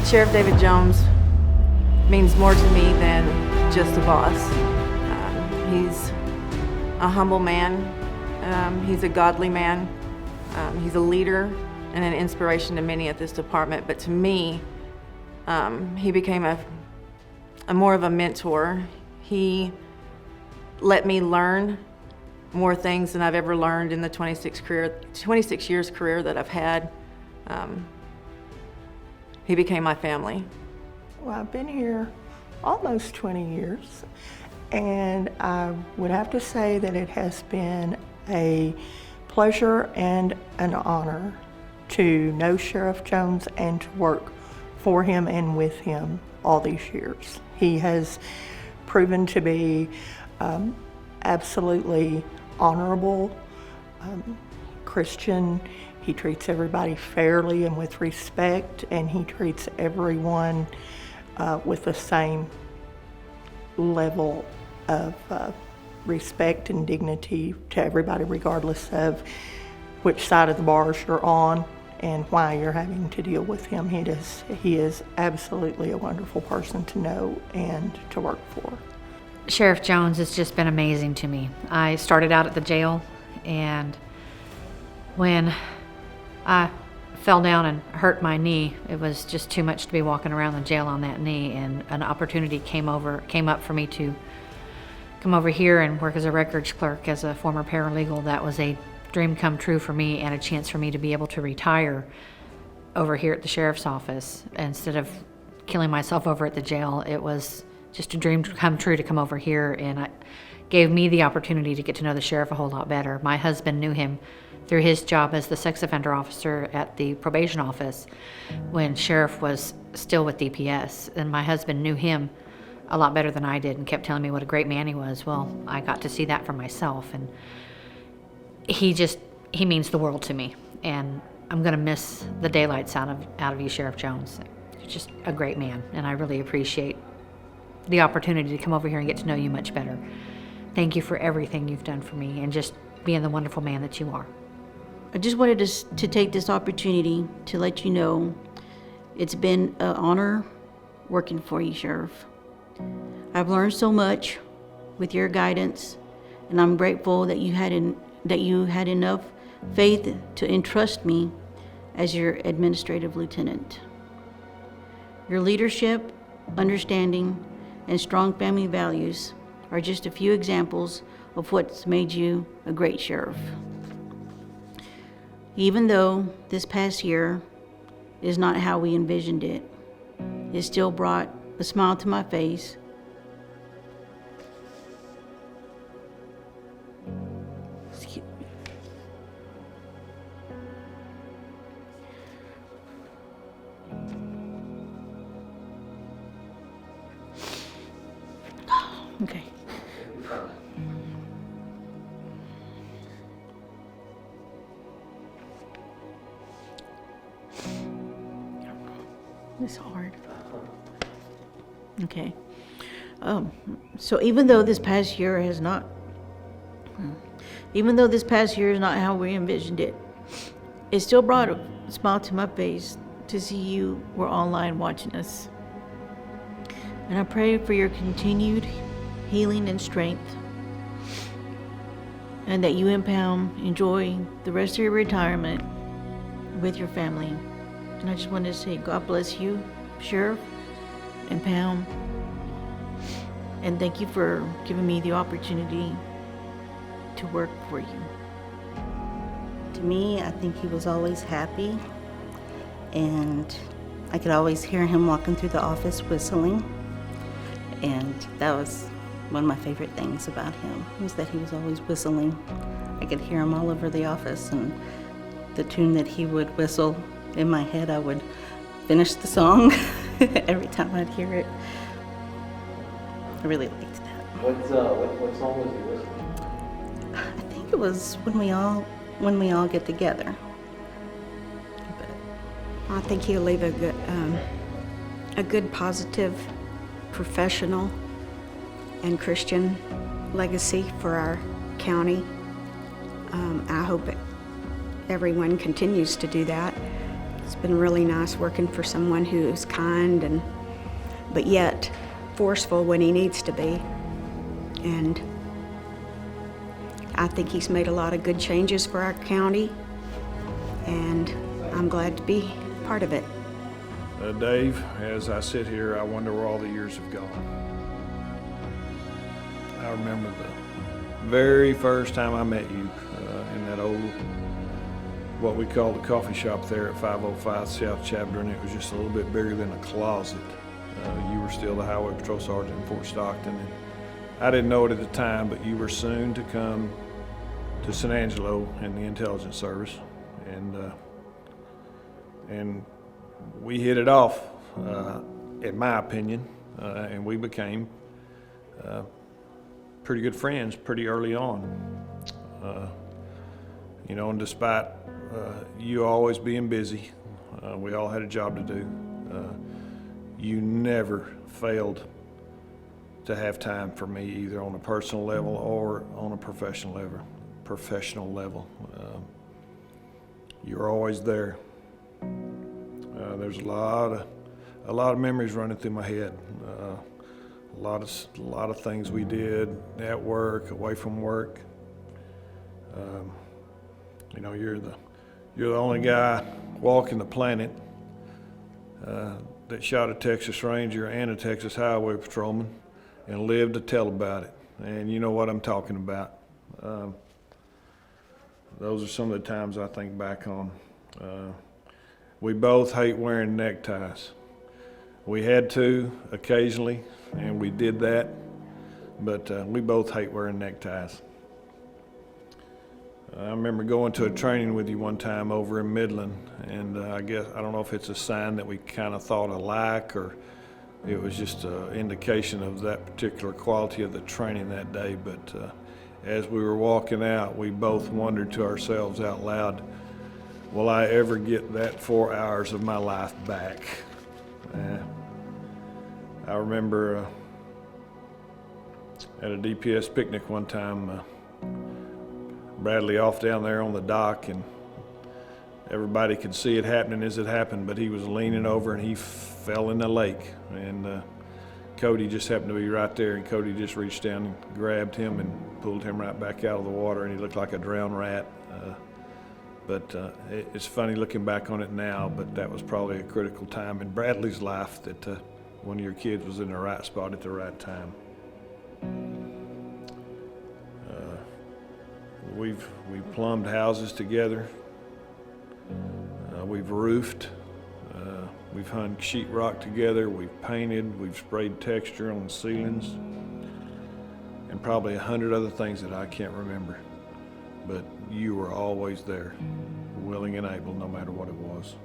Sheriff David Jones means more to me than just a boss. He's a humble man. He's a godly man. He's a leader and an inspiration to many at this department. But to me, he became a more of a mentor. He let me learn more things than I've ever learned in the 26 years career that I've had. He became my family. Well, I've been here almost 20 years, and I would have to say that it has been a pleasure and an honor to know Sheriff Jones and to work for him and with him all these years. He has proven to be absolutely honorable, Christian. He treats everybody fairly and with respect, and he treats everyone with the same level of respect and dignity to everybody, regardless of which side of the bars you're on and why you're having to deal with him. He is absolutely a wonderful person to know and to work for. Sheriff Jones has just been amazing to me. I started out at the jail, and when I fell down and hurt my knee, it was just too much to be walking around the jail on that knee, and an opportunity came up for me to come over here and work as a records clerk as a former paralegal. That was a dream come true for me, and a chance for me to be able to retire over here at the sheriff's office instead of killing myself over at the jail. It was just a dream come true to come over here, and it gave me the opportunity to get to know the sheriff a whole lot better. My husband knew him through his job as the sex offender officer at the probation office when Sheriff was still with DPS, and my husband knew him a lot better than I did and kept telling me what a great man he was. Well, I got to see that for myself, and he means the world to me, and I'm gonna miss the daylights out of you, Sheriff Jones. You're just a great man, and I really appreciate the opportunity to come over here and get to know you much better. Thank you for everything you've done for me and just being the wonderful man that you are. I just wanted to take this opportunity to let you know it's been an honor working for you, Sheriff. I've learned so much with your guidance, and I'm grateful that you had enough faith to entrust me as your administrative lieutenant. Your leadership, understanding, and strong family values are just a few examples of what's made you a great sheriff. Even though this past year is not how we envisioned it, it still brought a smile to my face. Excuse me. Okay. It's hard. Okay. So even though this past year is not how we envisioned it, it still brought a smile to my face to see you were online watching us. And I pray for your continued healing and strength, and that you and Pam enjoy the rest of your retirement with your family. And I just wanted to say God bless you, Sheriff and Pam, and thank you for giving me the opportunity to work for you. To me, I think he was always happy, and I could always hear him walking through the office whistling, and that was one of my favorite things about him, was that he was always whistling. I could hear him all over the office, and the tune that he would whistle in my head, I would finish the song every time I'd hear it. I really liked that. What song was he whistling? I think it was when we all get together. But I think he'll leave a good, positive, professional, and Christian legacy for our county. I hope everyone continues to do that. It's been really nice working for someone who is kind and but yet forceful when he needs to be. And I think he's made a lot of good changes for our county, and I'm glad to be part of it. Dave, as I sit here, I wonder where all the years have gone. I remember the very first time I met you in that old, what we call the coffee shop there at 505 South Chapter, and it was just a little bit bigger than a closet. You were still the Highway Patrol Sergeant in Fort Stockton, and I didn't know it at the time, but you were soon to come to San Angelo in the intelligence service, and we hit it off, in my opinion, and we became pretty good friends pretty early on. You know, and despite you always being busy, we all had a job to do. You never failed to have time for me, either on a personal level or on a professional level. You're always there. There's a lot of memories running through my head. A lot of things we did at work, away from work. You know, you're the only guy walking the planet that shot a Texas Ranger and a Texas Highway Patrolman and lived to tell about it. And you know what I'm talking about. Those are some of the times I think back on. We both hate wearing neckties. We had to occasionally, and we did that, but we both hate wearing neckties. I remember going to a training with you one time over in Midland, and I don't know if it's a sign that we kind of thought alike, or it was just an indication of that particular quality of the training that day, but as we were walking out, we both wondered to ourselves out loud, will I ever get that 4 hours of my life back? I remember at a DPS picnic one time, Bradley off down there on the dock, and everybody could see it happening as it happened, but he was leaning over and he fell in the lake, and Cody just happened to be right there, and Cody just reached down and grabbed him and pulled him right back out of the water, and he looked like a drowned rat. But it's funny looking back on it now, but that was probably a critical time in Bradley's life, that one of your kids was in the right spot at the right time. We've plumbed houses together. We've roofed. We've hung sheetrock together. We've painted. We've sprayed texture on the ceilings, and probably 100 other things that I can't remember. But you were always there, willing and able, no matter what it was.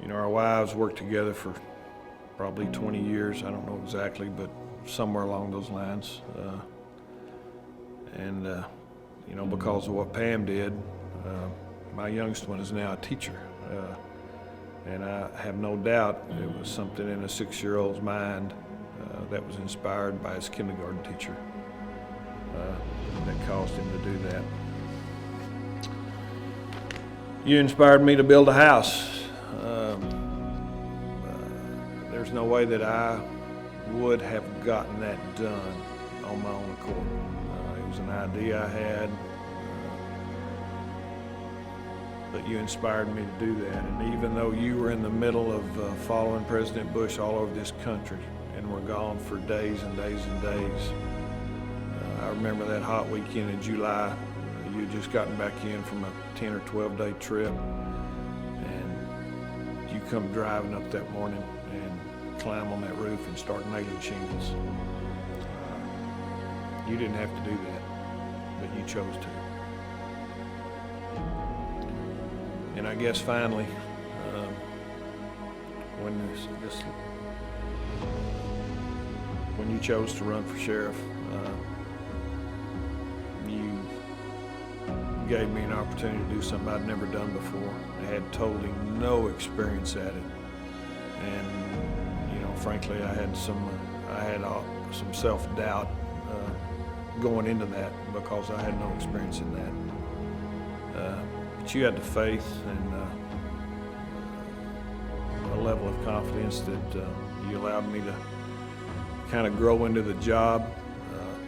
You know, our wives worked together for probably 20 years. I don't know exactly, but somewhere along those lines. You know, because of what Pam did, my youngest one is now a teacher. And I have no doubt it was something in a 6-year-old's mind that was inspired by his kindergarten teacher that caused him to do that. You inspired me to build a house. There's no way that I would have gotten that done on my own accord. It was an idea I had, but you inspired me to do that. And even though you were in the middle of following President Bush all over this country and were gone for days and days and days, I remember that hot weekend in July. You had just gotten back in from a 10 or 12-day trip, and you come driving up that morning and climb on that roof and start nailing shingles. You didn't have to do that, but you chose to. And I guess finally, when you chose to run for sheriff, you gave me an opportunity to do something I'd never done before. I had totally no experience at it, and you know, frankly, I had some self-doubt going into that because I had no experience in that. But you had the faith, and level of confidence that you allowed me to kind of grow into the job.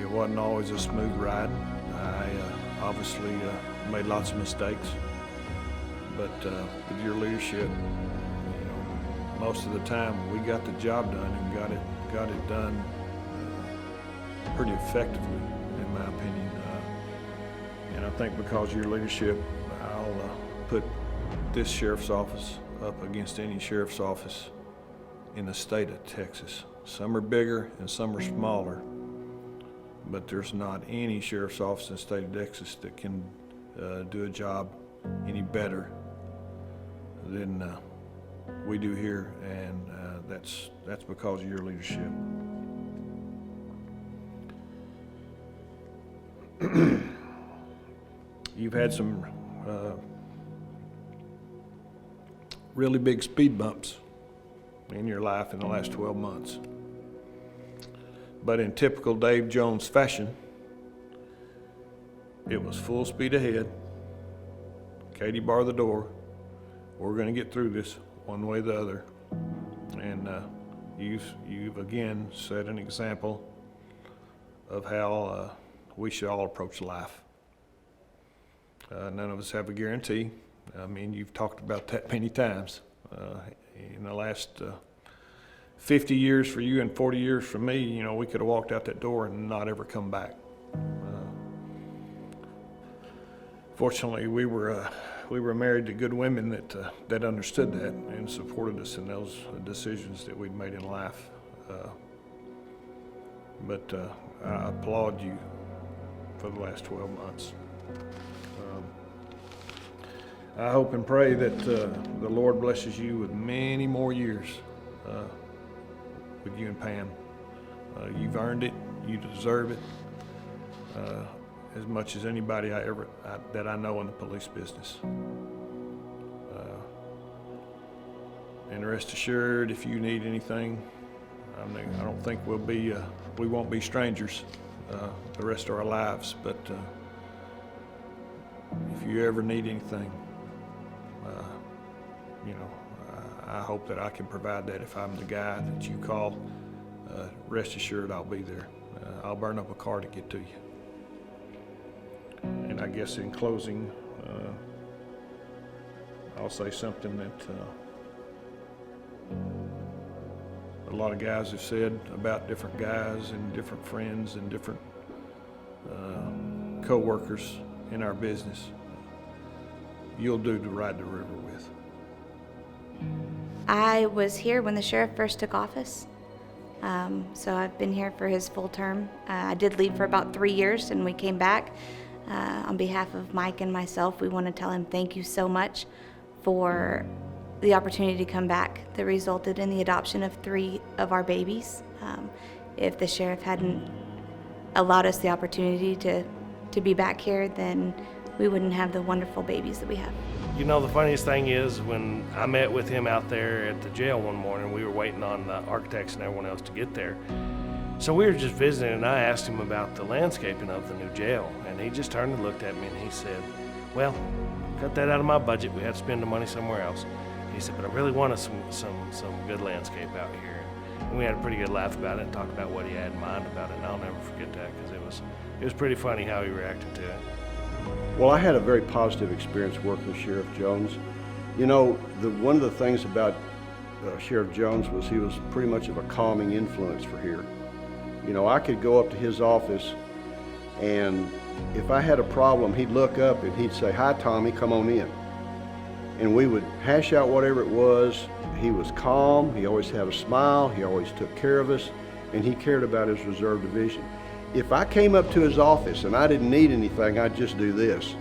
It wasn't always a smooth ride. I obviously made lots of mistakes, but with your leadership, most of the time we got the job done and got it done pretty effectively, in my opinion. And I think because of your leadership, I'll put this sheriff's office up against any sheriff's office in the state of Texas. Some are bigger and some are smaller, but there's not any sheriff's office in the state of Texas that can do a job any better than we do here, and that's because of your leadership. You've had some really big speed bumps in your life in the last 12 months. But in typical Dave Jones fashion, it was full speed ahead. Katie, bar the door. We're going to get through this one way or the other. And you've again set an example of how we should all approach life. None of us have a guarantee. I mean, you've talked about that many times. In the last 50 years for you and 40 years for me, we could have walked out that door and not ever come back. Fortunately, we were married to good women that understood that and supported us in those decisions that we'd made in life. But I applaud you for the last 12 months. I hope and pray that the Lord blesses you with many more years with you and Pam. You've earned it. You deserve it as much as anybody that I know in the police business. And rest assured, if you need anything, I don't think we won't be strangers the rest of our lives. But if you ever need anything, I hope that I can provide that. If I'm the guy that you call, rest assured I'll be there. I'll burn up a car to get to you. And I guess in closing, I'll say something that a lot of guys have said about different guys and different friends and different co-workers in our business. You'll do to ride the river with. I was here when the sheriff first took office, so I've been here for his full term. I did leave for about 3 years, and we came back. On behalf of Mike and myself, we want to tell him thank you so much for the opportunity to come back that resulted in the adoption of 3 of our babies. If the sheriff hadn't allowed us the opportunity to be back here, then we wouldn't have the wonderful babies that we have. The funniest thing is when I met with him out there at the jail one morning, we were waiting on the architects and everyone else to get there. So we were just visiting, and I asked him about the landscaping of the new jail, and he just turned and looked at me and he said, well, cut that out of my budget. We had to spend the money somewhere else. He said, but I really wanted some good landscape out here. And we had a pretty good laugh about it and talked about what he had in mind about it, and I'll never forget that because it was pretty funny how he reacted to it. Well, I had a very positive experience working with Sheriff Jones. One of the things about Sheriff Jones was he was pretty much of a calming influence for here. I could go up to his office, and if I had a problem, he'd look up and he'd say, "Hi, Tommy, come on in." And we would hash out whatever it was. He was calm, he always had a smile, he always took care of us, and he cared about his reserve division. If I came up to his office and I didn't need anything, I'd just do this.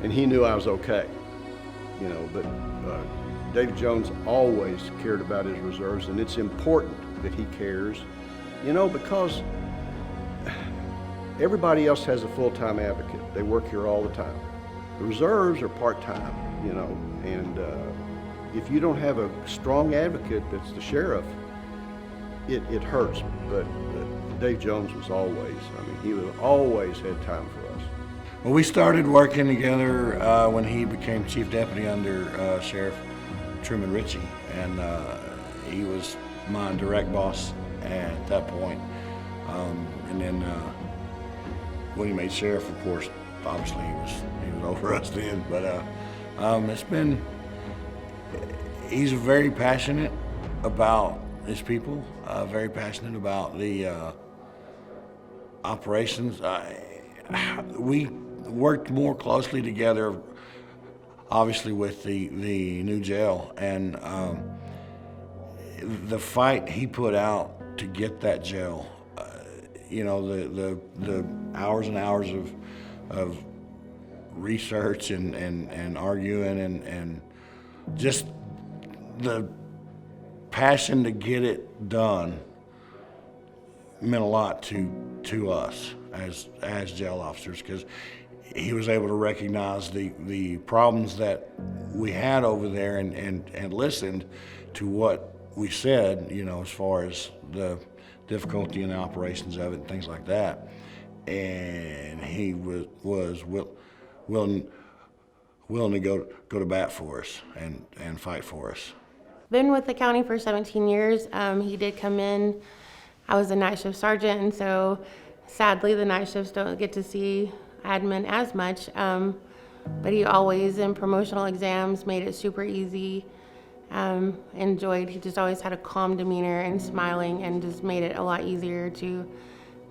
And he knew I was okay. But David Jones always cared about his reserves, and it's important that he cares, because everybody else has a full-time advocate. They work here all the time. The reserves are part-time, and if you don't have a strong advocate that's the sheriff, it hurts. But Dave Jones was always, he always had time for us. Well, we started working together when he became chief deputy under Sheriff Truman Ritchie, and he was my direct boss at that point. And then when he made sheriff, of course, obviously he was over us then. But he's very passionate about his people, very passionate about the operations. We worked more closely together, obviously, with the new jail, and the fight he put out to get that jail, the hours and hours of research and arguing and just the passion to get it done meant a lot to us as jail officers, because he was able to recognize the problems that we had over there and listened to what we said, as far as the difficulty in the operations of it and things like that. And he was willing to go to bat for us and fight for us. Been with the county for 17 years. He did come in. I was a night shift sergeant, and so sadly the night shifts don't get to see admin as much. But he always, in promotional exams, made it super easy. He just always had a calm demeanor and smiling, and just made it a lot easier to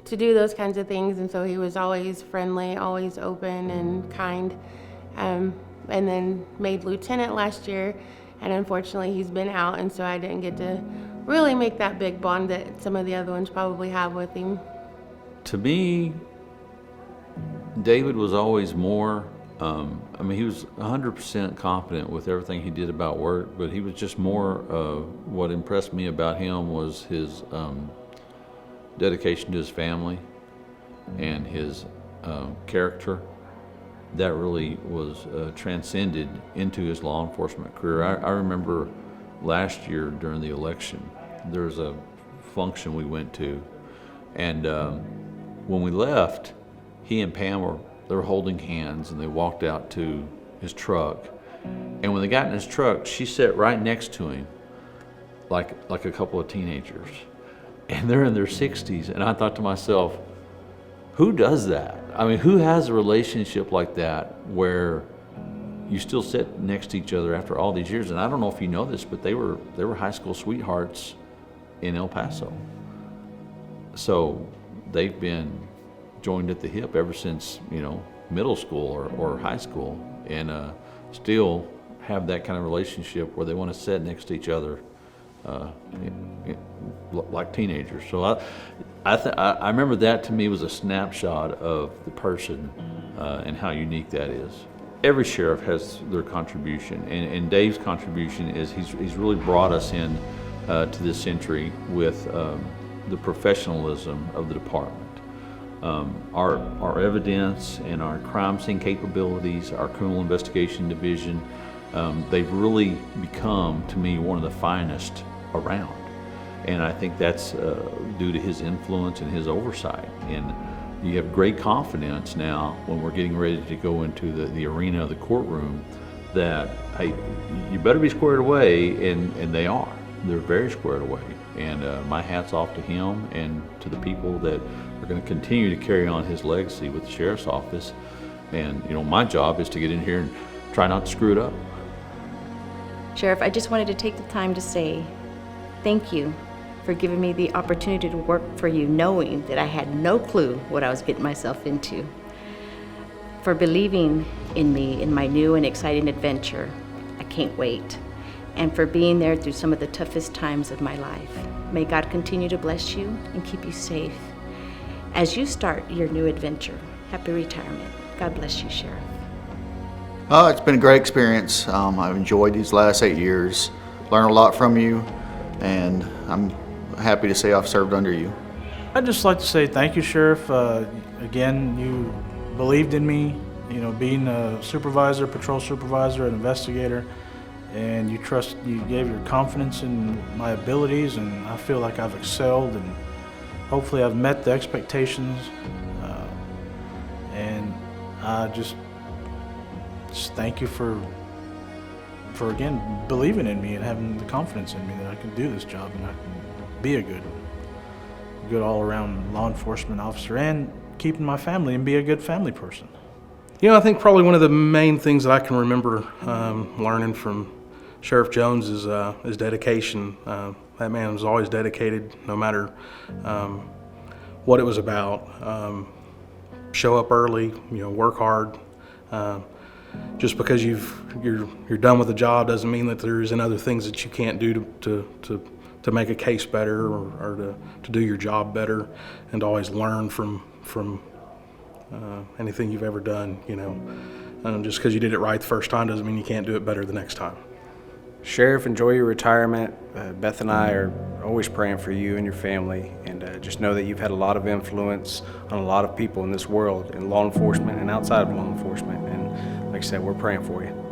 do those kinds of things. And so he was always friendly, always open and kind. And then made lieutenant last year, and unfortunately he's been out, and so I didn't get to really make that big bond that some of the other ones probably have with him. To me, David was always more, he was 100% competent with everything he did about work, but he was just more, what impressed me about him was his dedication to his family and his character. That really was transcended into his law enforcement career. I remember last year during the election, there was a function we went to, and when we left, he and Pam were holding hands, and they walked out to his truck. And when they got in his truck, she sat right next to him, like a couple of teenagers, and they're in their 60s. And I thought to myself, who does that? Who has a relationship like that where you still sit next to each other after all these years? And I don't know if you know this, but they were high school sweethearts in El Paso. So they've been joined at the hip ever since, middle school or high school, and still have that kind of relationship where they want to sit next to each other like teenagers. So I remember that to me was a snapshot of the person and how unique that is. Every sheriff has their contribution, and Dave's contribution is he's really brought us in to this century with the professionalism of the department. Our evidence and our crime scene capabilities, our criminal investigation division, they've really become, to me, one of the finest around. And I think that's due to his influence and his oversight. And you have great confidence now when we're getting ready to go into the arena of the courtroom that, hey, you better be squared away, and they are. They're very squared away. And my hat's off to him and to the people that are going to continue to carry on his legacy with the sheriff's office. And my job is to get in here and try not to screw it up. Sheriff, I just wanted to take the time to say thank you for giving me the opportunity to work for you, knowing that I had no clue what I was getting myself into. For believing in me in my new and exciting adventure. I can't wait. And for being there through some of the toughest times of my life. May God continue to bless you and keep you safe as you start your new adventure. Happy retirement. God bless you, Sheriff. It's been a great experience. I've enjoyed these last 8 years, learned a lot from you, and I'm happy to say I've served under you. I'd just like to say thank you, Sheriff. Again, you believed in me, being a supervisor, patrol supervisor, an investigator, and you gave your confidence in my abilities, and I feel like I've excelled, and hopefully I've met the expectations, and I just thank you for for again, believing in me and having the confidence in me that I can do this job and I can be a good all-around law enforcement officer and keeping my family and be a good family person. You know, I think probably one of the main things that I can remember learning from Sheriff Jones is his dedication. That man was always dedicated, no matter what it was about. Show up early, work hard. Just because you're done with the job doesn't mean that there isn't other things that you can't do to make a case better or to do your job better, and to always learn from anything you've ever done. Just because you did it right the first time doesn't mean you can't do it better the next time. Sheriff, enjoy your retirement. Beth and I are always praying for you and your family, and just know that you've had a lot of influence on a lot of people in this world, in law enforcement and outside of law enforcement. And like I said, we're praying for you.